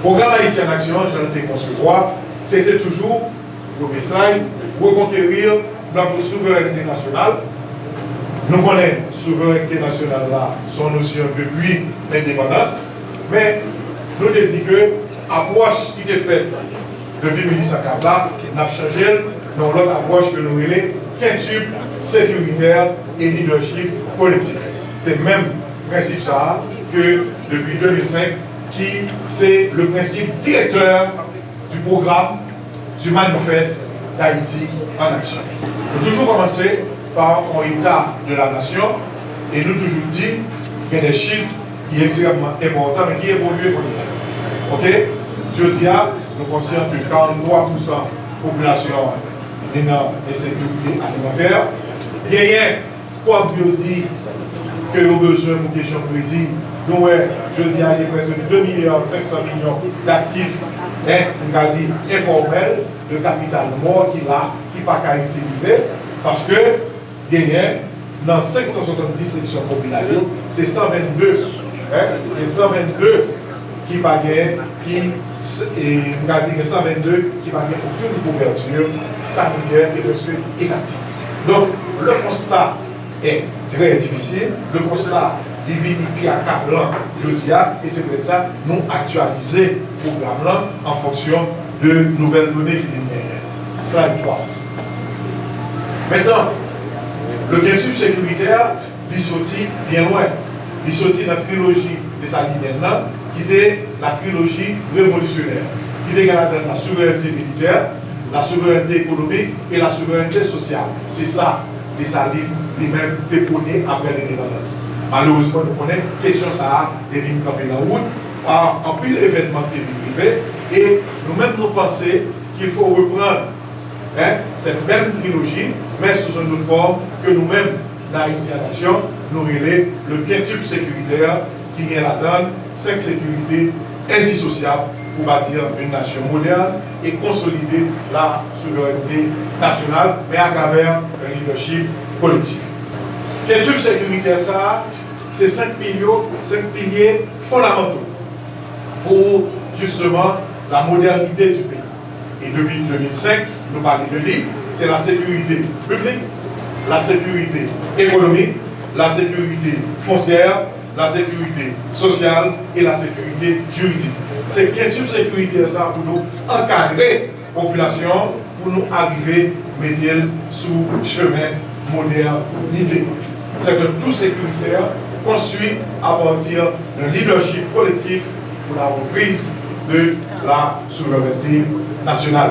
programme Haïti en action, j'en ai concevoir, c'était toujours, premier slide, reconquérir notre souveraineté nationale. Nous connaissons la souveraineté nationale là, son notion depuis l'indépendance, mais nous avons dit que l'approche qui était faite depuis 1904 là, n'a changé dans l'autre approche que nous avons, quintuple sécuritaire et leadership collectif. C'est le même principe ça que depuis 2005, qui c'est le principe directeur du programme du manifeste d'Haïti en action. Nous toujours commencer par un état de la nation et nous toujours dit qu'il y a des chiffres qui sont extrêmement importants mais qui évoluent. Ok? Je dis à nous conscients que 43% de la population est dans l'insécurité alimentaire. Il y a quoi que je dis que nous avons besoin de question de crédit. Nous, je dis à il y a presque 2,5 milliards d'actifs informels de capital mort qui là, qui pas qu'à utiliser parce que gagné dans 570 sections populaires, c'est 122. Les 122 qui pas gagné, qui et 122 qui pas gagné aucune couverture sanitaire et presque étatique. Donc le constat est très difficile. Le constat il vient à 4 ans, je dis, et c'est pour ça que nous actualiser le programme là en fonction de nouvelles données qui viennent. Slide 3. Maintenant, le quintuple sécuritaire, il sortit bien loin. Il sortit dans la trilogie de sa ligne là, qui était la trilogie révolutionnaire, qui était la souveraineté militaire, la souveraineté économique et la souveraineté sociale. C'est ça, les salines lui-même déponés après l'indépendance. Malheureusement, nous connaissons question ça des lignes campées dans la route, en pile événement qui est arrivé, et nous-mêmes nous pensons qu'il faut reprendre cette même trilogie, mais sous une autre forme que nous-mêmes, dans Haïti en action, nous relais le quintuple sécuritaire qui vient là-dedans, 5 sécurités indissociables pour bâtir une nation moderne et consolider la souveraineté nationale, mais à travers un leadership collectif. Quintuple sécuritaire, ça, c'est 5 piliers fondamentaux pour justement la modernité du pays. Et depuis 2005, nous parlons de livres, c'est la sécurité publique, la sécurité économique, la sécurité foncière, la sécurité sociale et la sécurité juridique. C'est quintuple sécurité ça pour nous encadrer la population, pour nous arriver à mettre sous chemin modernité. C'est que tout sécuritaire construit à partir d'un leadership collectif pour la reprise de la souveraineté nationale.